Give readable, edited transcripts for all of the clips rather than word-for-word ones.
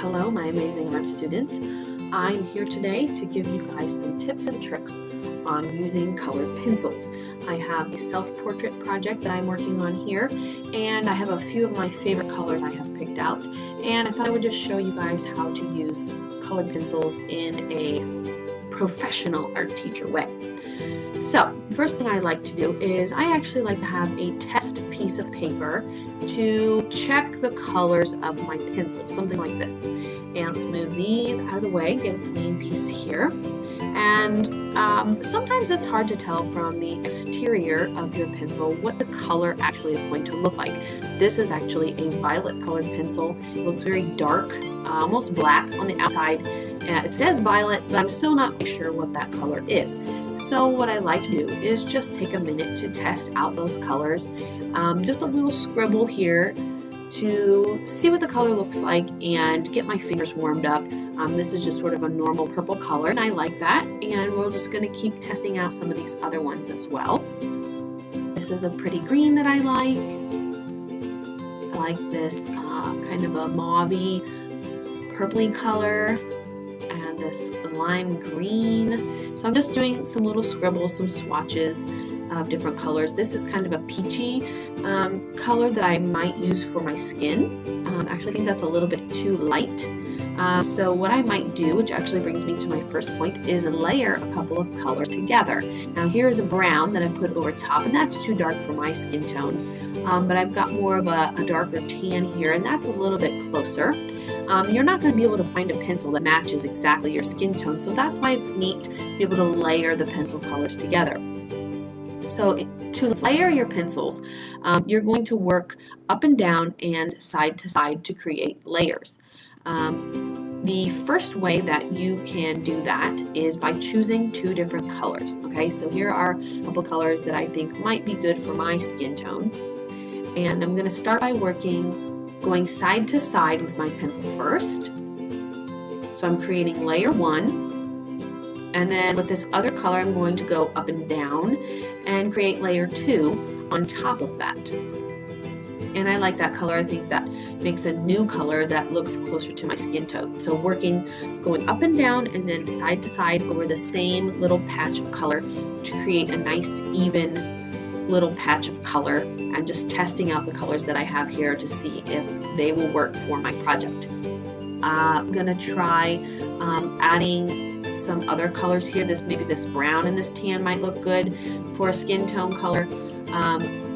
Hello, my amazing art students. I'm here today to give you guys some tips and tricks on using colored pencils. I have a self-portrait project that I'm working on here, and I have a few of my favorite colors I have picked out, and I thought I would just show you guys how to use colored pencils in a professional art teacher way. So, the first thing I like to do is I actually like to have a test piece of paper to check the colors of my pencil, something like this. And let's move these out of the way, get a plain piece here. And sometimes it's hard to tell from the exterior of your pencil what the color actually is going to look like. This is actually a violet colored pencil. It looks very dark, almost black on the outside. It says violet, but I'm still not sure what that color is. So what I like to do is just take a minute to test out those colors. Just a little scribble here to see what the color looks like and get my fingers warmed up. This is just sort of a normal purple color, and I like that. And we're just going to keep testing out some of these other ones as well. This is a pretty green that I like. I like this kind of a mauve-y, purpley color. And this lime green. So I'm just doing some little scribbles, some swatches of different colors. This is kind of a peachy color that I might use for my skin. Actually, I think that's a little bit too light. So what I might do, which actually brings me to my first point, is layer a couple of colors together. Now here's a brown that I put over top, and that's too dark for my skin tone. But I've got more of a darker tan here, and that's a little bit closer. You're not going to be able to find a pencil that matches exactly your skin tone, so that's why it's neat to be able to layer the pencil colors together. So to layer your pencils, you're going to work up and down and side to side to create layers. The first way that you can do that is by choosing two different colors. Okay, so here are a couple colors that I think might be good for my skin tone. And I'm going to start by going side to side with my pencil first. So I'm creating layer 1, and then with this other color I'm going to go up and down and create layer 2 on top of that. And I like that color. I think that makes a new color that looks closer to my skin tone. So going up and down and then side to side over the same little patch of color to create a nice even little patch of color, and just testing out the colors that I have here to see if they will work for my project. I'm gonna try adding some other colors here. Maybe this brown and this tan might look good for a skin tone color.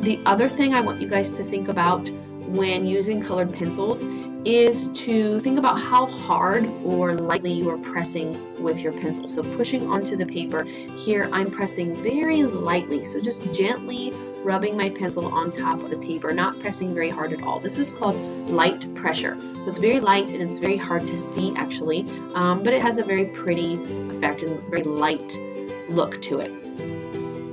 The other thing I want you guys to think about when using colored pencils is to think about how hard or lightly you are pressing with your pencil. So pushing onto the paper, here I'm pressing very lightly, so just gently rubbing my pencil on top of the paper, not pressing very hard at all. This is called light pressure. So it's very light and it's very hard to see actually, but it has a very pretty effect and very light look to it.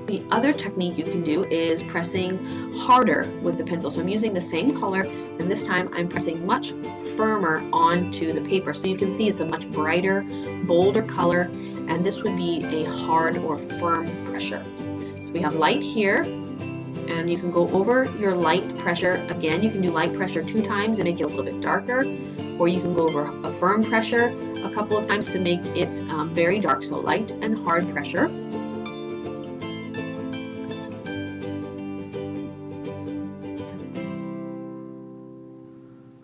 The other technique you can do is pressing harder with the pencil. So I'm using the same color, and this time I'm pressing much firmer onto the paper. So you can see it's a much brighter, bolder color, and this would be a hard or firm pressure. So we have light here, and you can go over your light pressure. Again, you can do light pressure 2 times and make it a little bit darker, or you can go over a firm pressure a couple of times to make it very dark. So light and hard pressure.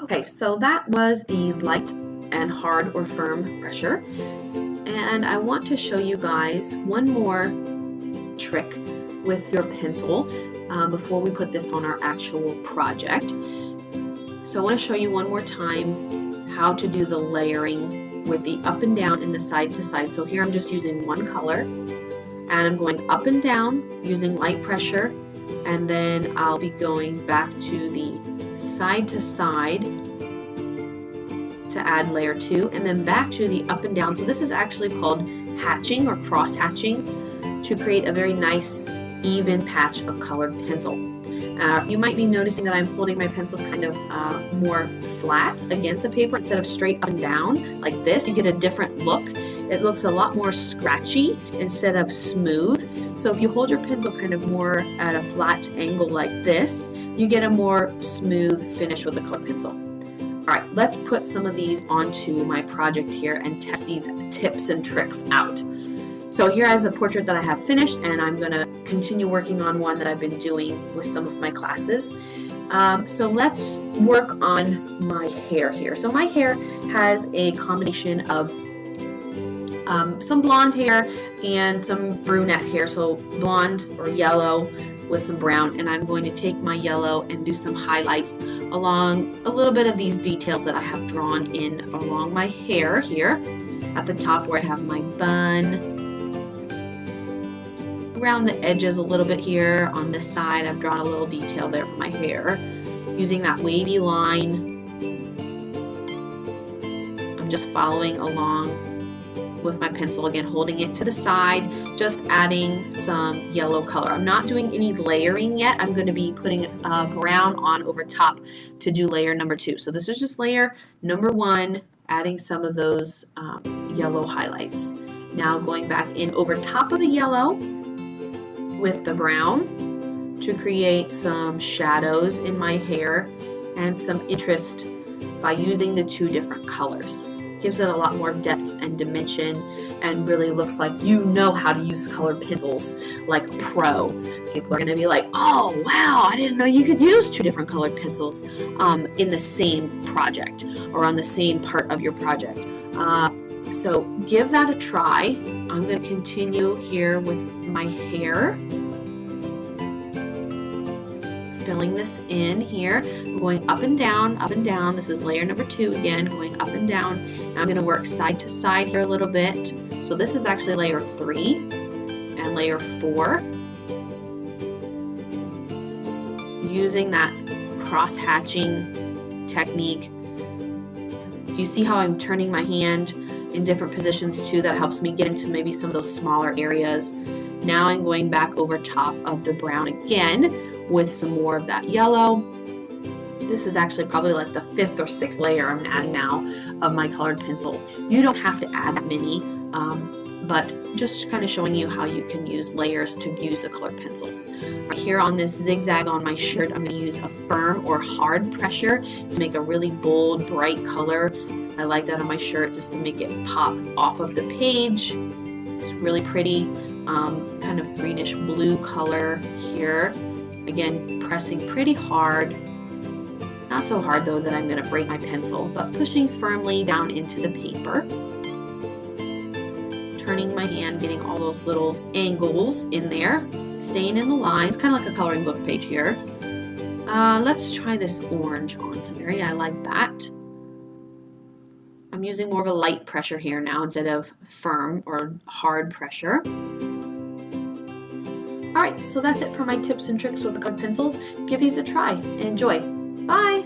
Okay, so that was the light and hard or firm pressure. And I want to show you guys one more trick with your pencil before we put this on our actual project. So I want to show you one more time how to do the layering with the up and down and the side to side. So here I'm just using one color, and I'm going up and down using light pressure, and then I'll be going back to the side to side to add layer 2, and then back to the up and down. So this is actually called hatching or cross hatching to create a very nice even patch of colored pencil. You might be noticing that I'm holding my pencil kind of more flat against the paper instead of straight up and down like this. You get a different look. It looks a lot more scratchy instead of smooth. So if you hold your pencil kind of more at a flat angle like this, you get a more smooth finish with the colored pencil. All right, let's put some of these onto my project here and test these tips and tricks out. So here is a portrait that I have finished, and I'm going to continue working on one that I've been doing with some of my classes. So let's work on my hair here. So my hair has a combination of some blonde hair and some brunette hair, so blonde or yellow with some brown, and I'm going to take my yellow and do some highlights along a little bit of these details that I have drawn in along my hair here at the top where I have my bun. Around the edges a little bit here on this side, I've drawn a little detail there for my hair using that wavy line. I'm just following along with my pencil, again holding it to the side, just adding some yellow color. I'm not doing any layering yet. I'm going to be putting brown on over top to do layer number 2. So this is just layer number 1, adding some of those yellow highlights. Now going back in over top of the yellow with the brown to create some shadows in my hair and some interest by using the 2 different colors. Gives it a lot more depth and dimension and really looks like you know how to use colored pencils like a pro. People are going to be like, oh wow, I didn't know you could use 2 different colored pencils in the same project or on the same part of your project. So give that a try. I'm going to continue here with my hair. Filling this in here, I'm going up and down, up and down. This is layer number 2 again, going up and down. Now I'm going to work side to side here a little bit. So this is actually layer 3 and layer 4. Using that cross hatching technique. You see how I'm turning my hand in different positions too? That helps me get into maybe some of those smaller areas. Now I'm going back over top of the brown again with some more of that yellow. This is actually probably like the 5th or 6th layer I'm adding now of my colored pencil. You don't have to add that many, but just kind of showing you how you can use layers to use the colored pencils. Right here on this zigzag on my shirt, I'm going to use a firm or hard pressure to make a really bold, bright color. I like that on my shirt just to make it pop off of the page. It's really pretty, kind of greenish blue color here. Again, pressing pretty hard. Not so hard though that I'm going to break my pencil, but pushing firmly down into the paper. Turning my hand, getting all those little angles in there, staying in the lines, kind of like a coloring book page here. Let's try this orange on here. Yeah, I like that. I'm using more of a light pressure here now instead of firm or hard pressure. Alright, so that's it for my tips and tricks with the colored pencils. Give these a try and enjoy. Bye!